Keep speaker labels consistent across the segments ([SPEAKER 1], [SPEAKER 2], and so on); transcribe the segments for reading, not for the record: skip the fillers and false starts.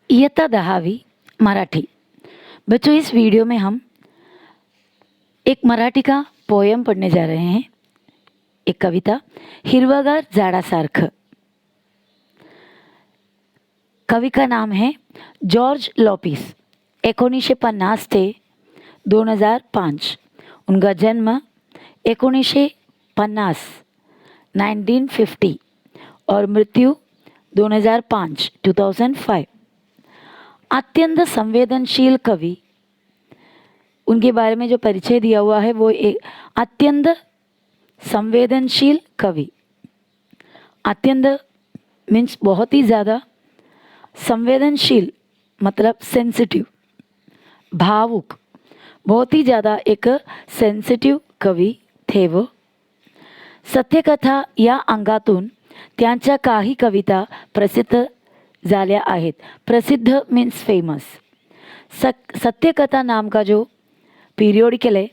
[SPEAKER 1] इयत्ता 10वीं मराठी। बच्चों, इस वीडियो में हम एक मराठी का पोयम पढ़ने जा रहे हैं, एक कविता, हिरवगार झाडासारखं। कवि का नाम है जॉर्ज लोपिस। 1950 ते 2005। उनका जन्म 1950 1950 और मृत्यु 2005 2005। अत्यंत संवेदनशील कवि, उनके बारे में जो परिचय दिया हुआ है वो एक अत्यंत संवेदनशील कवि। अत्यंत मीन्स बहुत ही ज़्यादा, संवेदनशील मतलब सेंसिटिव, भावुक, बहुत ही ज़्यादा एक सेन्सिटिव्ह कवी थे वो। सत्यकथा या अंगातून त्यांच्या काही कविता प्रसिद्ध झाल्या आहेत। प्रसिद्ध मीन्स फेमस। सत्यकथा नाम का जो पीरियोडिकल है,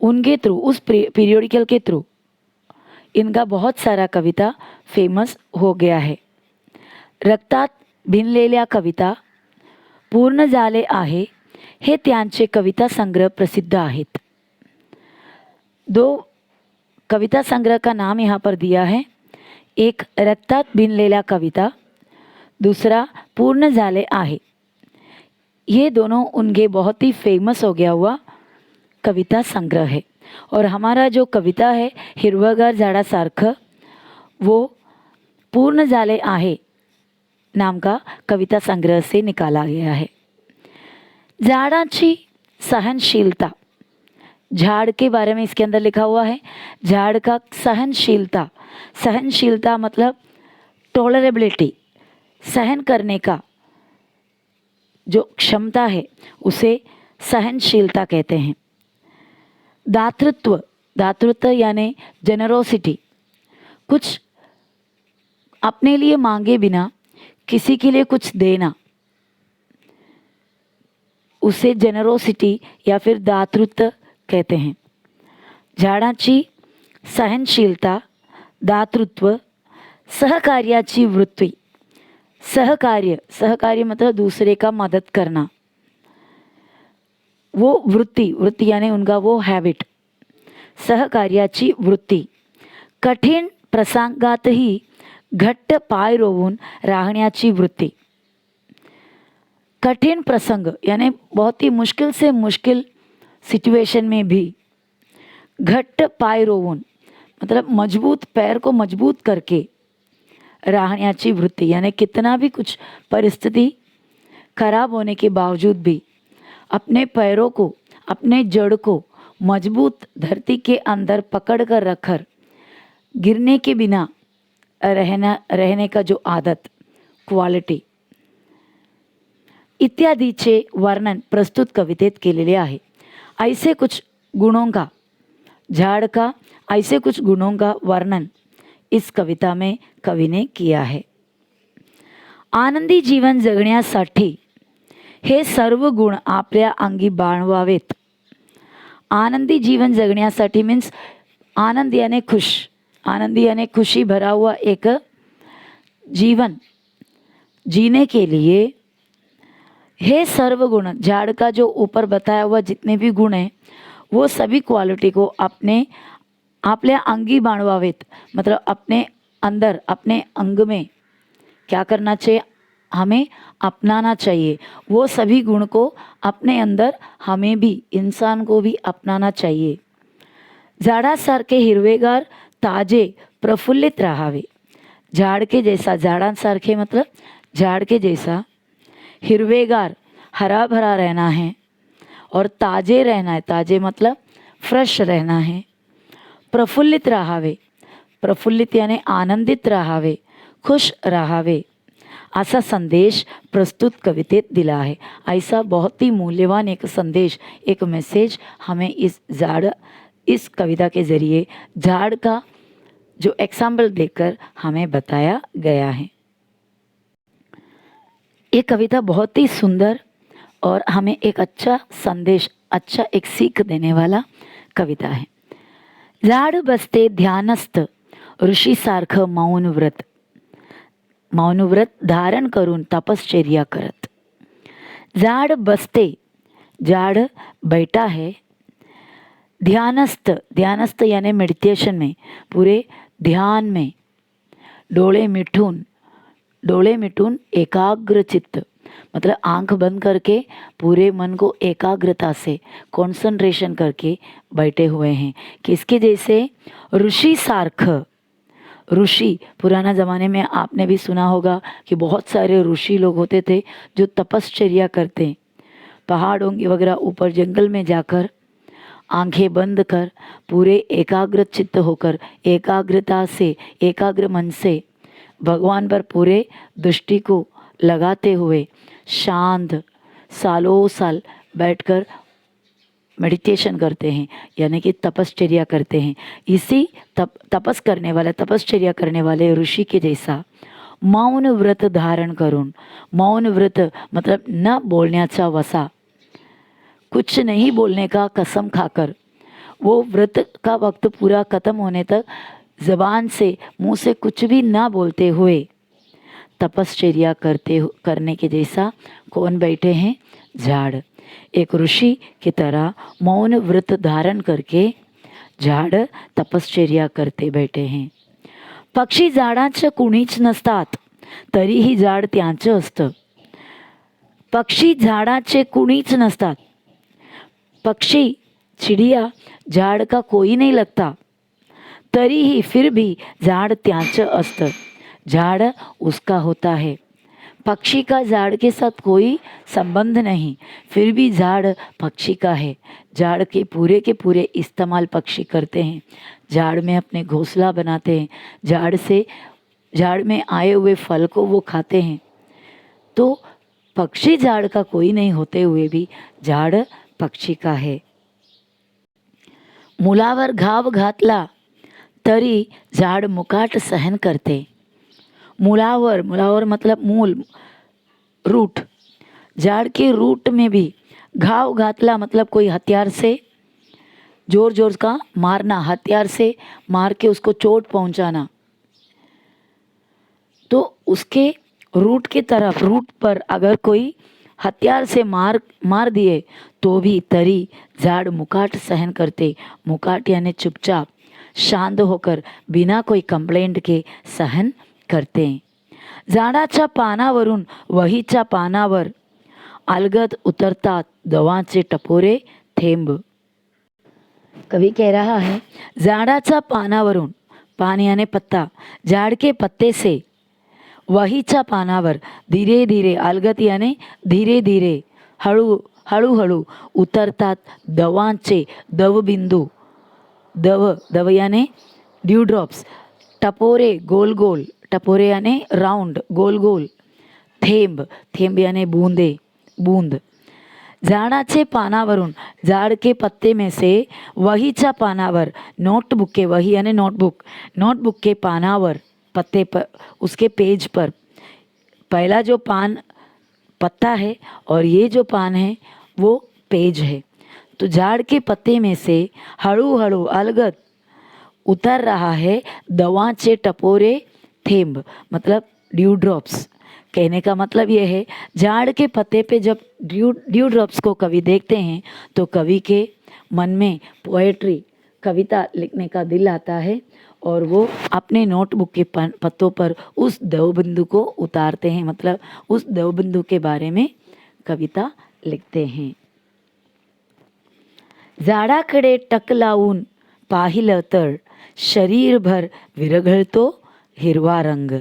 [SPEAKER 1] उनके थ्रू, उस पीरियोडिकल के थ्रू इनका बहुत सारा कविता फेमस हो गया है। रक्तात भिनलेल्या कविता, पूर्ण झाले आहे, हे त्यांचे कविता संग्रह प्रसिद्ध आहेत। दो कविता संग्रह का नाम यहाँ पर दिया है, एक रक्तात भिनलेल्या कविता, दूसरा पूर्ण झाले आहे। ये दोनों उनके बहुत ही फेमस हो गया हुआ कविता संग्रह है। और हमारा जो कविता है हिरवगार झाडासारखं, वो पूर्ण झाले आहे नाम का कविता संग्रह से निकाला गया है। झाडाची सहनशीलता, झाड़ के बारे में इसके अंदर लिखा हुआ है। झाड़ का सहनशीलता, सहनशीलता मतलब टॉलरेबिलिटी, सहन करने का जो क्षमता है उसे सहनशीलता कहते हैं। दातृत्व, दातृत्व यानी जेनरोसिटी, कुछ अपने लिए मांगे बिना किसी के लिए कुछ देना, उसे जेनरोसिटी या फिर दातृत्व कहते हैं। झाडाची सहनशीलता, दातृत्व, सहकार्याची वृत्ती, सहकार्य, सहकार्य मतलब दूसरे का मदद करना, वो वृत्ती, वृत्ती यानी उनका वो हैबिट, सहकार्याची वृत्ती। कठीण प्रसंगातही घट्ट पाय रोवून राहण्याची वृत्ती। कठिन प्रसंग यानी बहुत ही मुश्किल से मुश्किल सिचुएशन में भी घट्ट पाय रोवून मतलब मजबूत, पैर को मजबूत करके राहण्याची वृत्ति, यानी कितना भी कुछ परिस्थिति खराब होने के बावजूद भी अपने पैरों को, अपने जड़ को मजबूत धरती के अंदर पकड़ कर रखकर गिरने के बिना रहने का जो आदत, क्वालिटी इत्यादीचे वर्णन प्रस्तुत कवितेत केलेले आहे। ऐसे कुछ गुणों का, झाड़ का ऐसे कुछ गुणों का वर्णन इस कविता में कवि ने किया है। आनंदी जीवन जगण्यासाठी हे सर्व गुण आपल्या अंगी बाळगावेत। आनंदी जीवन जगण्यासाठी मीन्स आनंद यानी खुश, आनंदी यानी खुशी भरा हुआ एक जीवन जीने के लिए हे सर्व गुण, झाड़ का जो ऊपर बताया हुआ जितने भी गुण हैं वो सभी क्वालिटी को अपने आपल्या अंगी बाळगावेत, मतलब अपने अंदर, अपने अंग में क्या करना चाहिए, हमें अपनाना चाहिए। वो सभी गुण को अपने अंदर हमें भी, इंसान को भी अपनाना चाहिए। झाडासारखे हिरवेगार ताजे प्रफुल्लित राहावे। झाड़ के जैसा, झाडांसारखे मतलब झाड़ के जैसा, हिरवेगार हरा भरा रहना है और ताजे रहना है, ताजे मतलब फ्रेश रहना है। प्रफुल्लित राहावे, प्रफुल्लित यानी आनंदित राहावे, खुश राहावे, ऐसा संदेश प्रस्तुत कवितेत दिला है। ऐसा बहुत ही मूल्यवान एक संदेश, एक मैसेज हमें इस कविता के ज़रिए झाड़ का जो एग्जाम्पल देकर हमें बताया गया है। ये कविता बहुत ही सुंदर और हमें एक अच्छा संदेश, अच्छा एक सीख देने वाला कविता है। झाड बसते ध्यानस्थ ऋषीसारखं मौन व्रत, मौन व्रत धारण करून तपश्चर्या करत। झाड़ बसते, झाड़ बैठा है। ध्यानस्थ, ध्यानस्थ यानी मेडिटेशन में, पूरे ध्यान में। डोळे मिटून एकाग्र चित्त, मतलब आंख बंद करके पूरे मन को एकाग्रता से कंसंट्रेशन करके बैठे हुए हैं। किसके जैसे? ऋषि सार्थ। ऋषि, पुराना ज़माने में आपने भी सुना होगा कि बहुत सारे ऋषि लोग होते थे जो तपश्चर्या करते, पहाड़ों वगैरह ऊपर जंगल में जाकर आंखें बंद कर पूरे एकाग्र चित्त होकर एकाग्रता से, एकाग्र मन से भगवान पर पूरे दृष्टि को लगाते हुए शांत सालों साल बैठकर मेडिटेशन करते हैं, यानी कि तपश्चर्या करते हैं। इसी तपश्चर्या करने वाले ऋषि के जैसा मौन व्रत धारण करून, मौन व्रत मतलब न बोलण्याचा वसा, कुछ नहीं बोलने का कसम खाकर, वो व्रत का वक्त पूरा खत्म होने तक जबान से, मुंह से कुछ भी ना बोलते हुए तपश्चर्या करने के जैसा कौन बैठे हैं? झाड़। एक ऋषि की तरह मौन व्रत धारण करके झाड़ तपश्चर्या करते बैठे हैं। पक्षी झाडांचं कुणीच नसतात, तरीही झाड त्यांचं असतं. पक्षी झाडाचे कुणीच नसतात, पक्षी चिड़िया झाड़ का कोई नहीं लगता, तरीही फिर भी झाड़ त्यांचं असतं, झाड़ उसका होता है। पक्षी का झाड़ के साथ कोई संबंध नहीं, फिर भी झाड़ पक्षी का है। झाड़ के पूरे इस्तेमाल पक्षी करते हैं, झाड़ में अपने घोंसला बनाते हैं, झाड़ में आए हुए फल को वो खाते हैं। तो पक्षी झाड़ का कोई नहीं होते हुए भी झाड़ पक्षी का है। मुलावर घाव घातला तरी झाड़ मुकाट सहन करते। मुलावर मतलब मूल, रूट, झाड़ के रूट में भी घाव घातला मतलब कोई हथियार से जोर का मारना, हथियार से मार के उसको चोट पहुंचाना, तो उसके रूट की तरफ, रूट पर अगर कोई हथियार से मार दिए तो भी तरी झाड़ मुकाट सहन करते। मुकाट यानी चुपचाप शांत होकर बिना कोई कंप्लेंट के सहन करते। झाडाच्या पानावरून वहीच्या पानावर अलगद उतरतात दवाचे टपोरे थेंब। कवि कह रहा है, झाडाच्या पानावरून, पान यानी पत्ता, झाड़ के पत्ते से वहीच्या पानावर धीरे धीरे, अलगद यानी धीरे धीरे, हळूहळू उतरतात दवांचे दवबिंदू, दव यानी ड्यू ड्रॉप्स, टपोरे गोल गोल, टपोरे यानी राउंड गोल गोल, थेंब यानी बूंद। झाडाचे पानावरून, झाड़ के पत्ते में से वहीच्या पानावर, नोटबुक के, वही यानी नोटबुक के पानावर, पत्ते पर, उसके पेज पर, पहला जो पान पत्ता है और ये जो पान है वो पेज है। तो झाड़ के पत्ते में से हळूहळू अलगद उतर रहा है दवाचे टपोरे थेंब, मतलब ड्यू ड्रॉप्स। कहने का मतलब ये है, झाड़ के पत्ते पे जब ड्यू ड्रॉप्स को कवि देखते हैं तो कवि के मन में पोएट्री, कविता लिखने का दिल आता है और वो अपने नोटबुक के पत्तों पर उस दवबिंदु को उतारते हैं, मतलब उस दवबिंदु के बारे में कविता लिखते हैं। झाडाकडे टक लावून पाहिलं तर शरीरभर विरघळतो हिरवा रंग।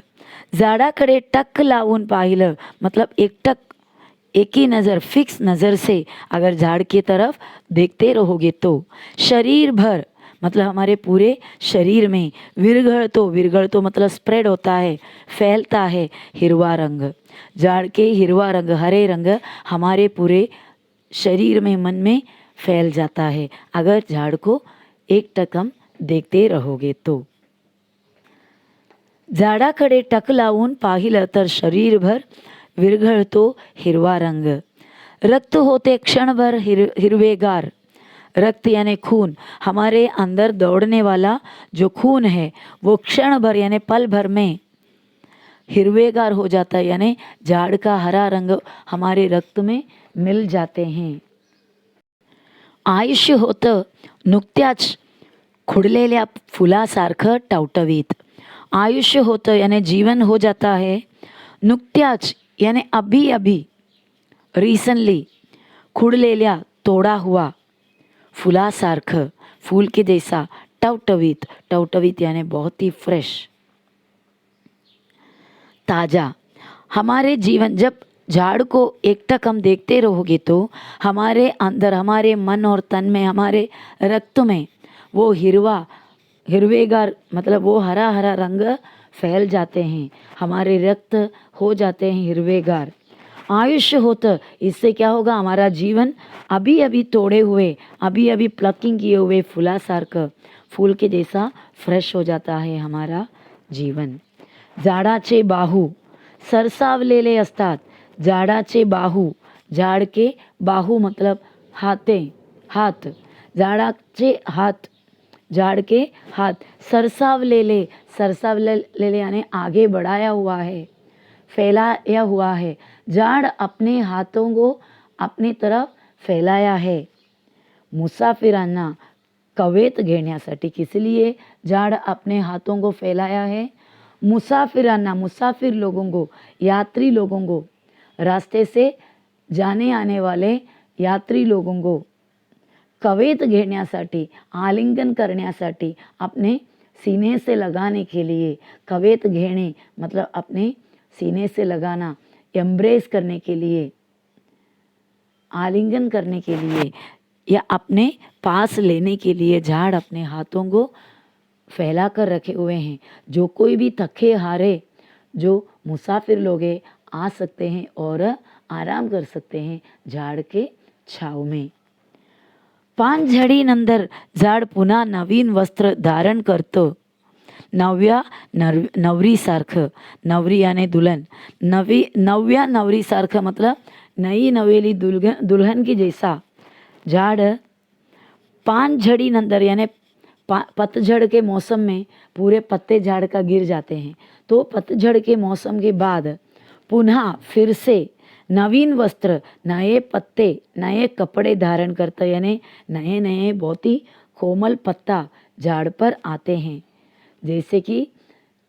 [SPEAKER 1] झाडाकडे टक लावून पाहिलं मतलब एक ही नज़र, फिक्स नज़र से अगर झाड़ की तरफ देखते रहोगे तो शरीर भर मतलब हमारे पूरे शरीर में, विरघळतो मतलब स्प्रेड होता है, फैलता है हिरवा रंग। झाड़ के हिरवा रंग, हरे रंग हमारे पूरे शरीर में, मन में फैल जाता है अगर झाड़ को एक टक हम देखते रहोगे तो। झाडाकडे टक लावून पाहिलं तर शरीरभर विरघळतो हिरवा रंग। रक्त होते क्षणभर हिरवेगार। रक्त यानी खून, हमारे अंदर दौड़ने वाला जो खून है वो क्षण भर यानी पल भर में हिरवेगार हो जाता है, यानी झाड़ का हरा रंग हमारे रक्त में मिल जाते हैं. आयुष्य होतं नुकत्याच खुडलेल्या फुलासारखं टवटवीत. आयुष्य होतं यानी जीवन हो जाता है नुकत्याच यानी अभी अभी, रिसेंटली, खुडलेल्या तोड़ा हुआ फुलासारखं, फूल के जैसा, टवटवीत, टवटवीत यानी बहुत ही फ्रेश, ताज़ा. हमारे जीवन, जब झाड़ को एकटक हम देखते रहोगे तो हमारे अंदर, हमारे मन और तन में, हमारे रक्त में वो हिरवेगार मतलब वो हरा हरा रंग फैल जाते हैं, हमारे रक्त हो जाते हैं हिरवेगार. आयुष्य होतं, इससे क्या होगा, हमारा जीवन अभी अभी तोड़े हुए, अभी अभी प्लकिंग किए हुए फुलासारखं, फूल के जैसा फ्रेश हो जाता है हमारा जीवन. झाडाचे बाहू सरसावलेले असतात. झाडाचे बाहू, झाड़ के बाहू मतलब हाथ, झाडाचे हाथ, झाड़ के हाथ, सरसावलेले यानी आगे बढ़ाया हुआ है, फैलाया हुआ है. झाड़ अपने हाथों को अपनी तरफ फैलाया है. मुसाफिरांना कवेत घेण्यासाठी, किस लिए झाड़ अपने हाथों को फैलाया है? मुसाफिरांना, मुसाफिर लोगों को, यात्री लोगों को, रास्ते से जाने आने वाले यात्री लोगों को कवेत घेण्यासाठी, आलिंगन करण्यासाठी, अपने सीने से लगाने के लिए. कवेत घेणे मतलब अपने सीने से लगाना, एम्ब्रेस करने के लिए, आलिंगन करने के लिए या अपने पास लेने के लिए झाड़ अपने हाथों को फैला कर रखे हुए हैं. जो कोई भी थके हारे जो मुसाफिर लोग हैं आ सकते हैं और आराम कर सकते हैं झाड़ के छाव में. पानझडीनंतर झाड पुन्हा नवीन वस्त्र धारण करतं. नवरीसारखं, नवरी यानी दुल्हन, नव्या नवरीसारखं मतलब नई नवेली दुल्हन की जैसा. झाड़ पानझडीनंतर यानी पतझड़ के मौसम में पूरे पत्ते झाड़ का गिर जाते हैं, तो पतझड़ के मौसम के बाद पुनः फिर से नवीन वस्त्र, नए पत्ते, नए कपड़े धारण करते, यानी नए नए बहुत ही कोमल पत्ता झाड़ पर आते हैं. जैसे कि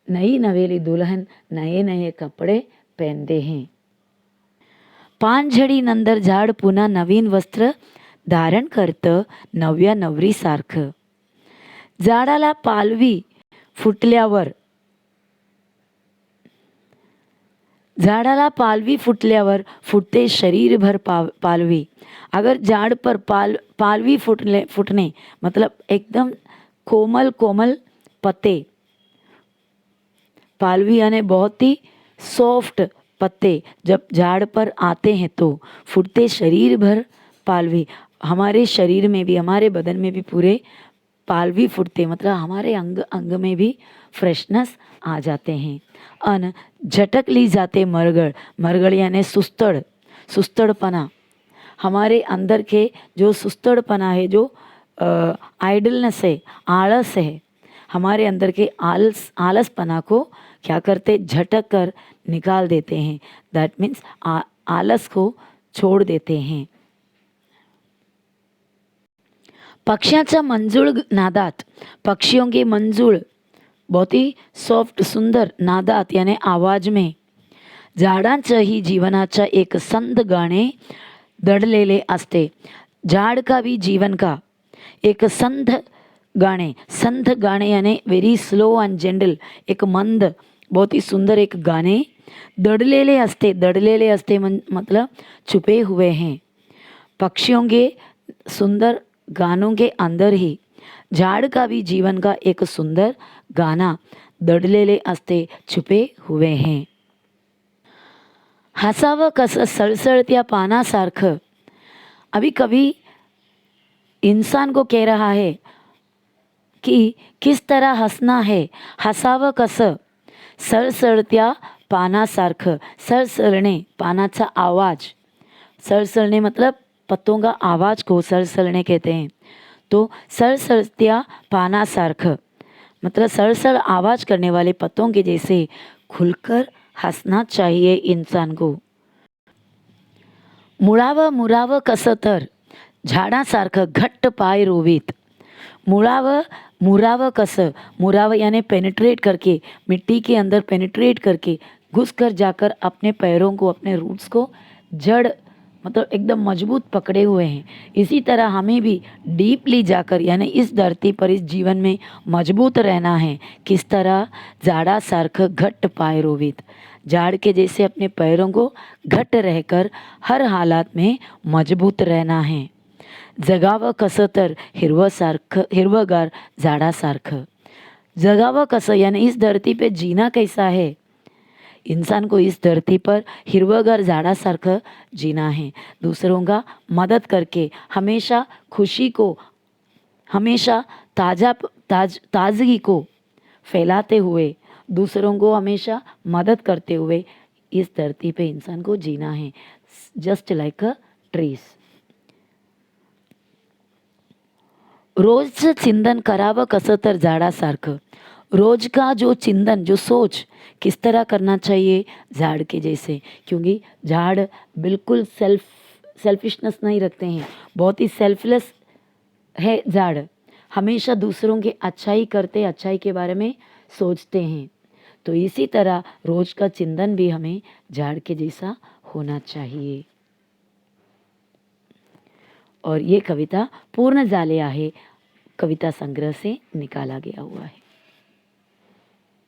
[SPEAKER 1] नई नवेली दुल्हन नए नए कपड़े पहनते हैं. पानझडीनंतर झाड पुन्हा नवीन वस्त्र धारण करतं, नव्या नवरीसारखं. झाडाला पालवी फुटल्यावर, झाडाला पालवी फुटल्यावर फुटते शरीरभर पालवी. अगर झाड़ पर पालवी फुटने मतलब एकदम कोमल कोमल पत्ते, पालवी यानी बहुत ही सॉफ्ट पत्ते जब झाड़ पर आते हैं तो फुटते शरीर भर पालवी. हमारे शरीर में भी, हमारे बदन में भी पूरे पालवी फुटते, मतलब हमारे अंग अंग में भी फ्रेशनेस आ जाते हैं. अन झटक ली जाते मरगड़, मरगड़ यानी सुस्तड़पना. हमारे अंदर के जो सुस्तड़पना है, जो आइडलनेस है, आलस है, हमारे अंदर के आलसपना को क्या करते, झटक कर निकाल देते हैं. दैट मीन्स आलस को छोड़ देते हैं. पक्ष्याच्या मंजुळ नादात, पक्षियों के मंजुळ बहुत ही सॉफ्ट सुंदर नादात यानी आवाज में, झाडांचंही जीवनाच्या एक संद गाणे दडलेले असते. झाड़ का भी जीवन का एक संध गाने यानी वेरी स्लो एंड जेंटल, एक मंद बहुत ही सुंदर एक गाने दडलेले असते मतलब छुपे हुए हैं. पक्षियों के सुंदर गानों के अंदर ही झाड़ का भी जीवन का एक सुंदर गाना दडलेले असते, छुपे हुए हैं. हसावं कसं सळसळत्या पानासारखं. अभी कभी इंसान को कह रहा है कि किस तरह हंसना है. हसावं कसं, सळसळत्या पानासारखं. सळसळणे, पानाचा आवाज, सळसळणे मतलब पत्तों का आवाज को सळसळणे कहते हैं. तो सळसळत्या पानासारखं मतलब सळसळ आवाज करने वाले पत्तों के जैसे खुलकर हसना चाहिए इंसान को. मुळावं मुरावं कसं तर झाडासारखं घट्ट पाय रोवीत. मुड़ाव मुराव कसं, मुराव यानी पेनिट्रेट करके, मिट्टी के अंदर पेनिट्रेट करके घुस कर जाकर अपने पैरों को, अपने रूट्स को जड़ मतलब एकदम मजबूत पकड़े हुए हैं. इसी तरह हमें भी डीपली जाकर यानी इस धरती पर इस जीवन में मजबूत रहना है. किस तरह? जाड़ा सारखं घट्ट पाय रोवित. झाड़ के जैसे अपने पैरों को घट्ट रहकर हर हालात में मजबूत रहना है. जगावं कसं तर हिरवगार झाडासारखं. जगावं कसं यानी इस धरती पे जीना कैसा है. इंसान को इस धरती पर हिरवगार झाडासारखं जीना है. दूसरों का मदद करके हमेशा खुशी को, हमेशा ताजगी को फैलाते हुए, दूसरों को हमेशा मदद करते हुए इस धरती पे इंसान को जीना है. जस्ट लाइक अ ट्रीज. रोजचं चिंतन करावं कसं तर झाडासारखं. रोज का जो चिंतन, जो सोच किस तरह करना चाहिए, झाड़ के जैसे. क्योंकि झाड़ बिल्कुल सेल्फिशनेस नहीं रखते हैं, बहुत ही सेल्फलेस है झाड़. हमेशा दूसरों की अच्छाई करते, अच्छाई के बारे में सोचते हैं. तो इसी तरह रोज का चिंतन भी हमें झाड़ के जैसा होना चाहिए. और ये कविता पूर्ण झाले आहे कविता संग्रह से निकाला गया हुआ है.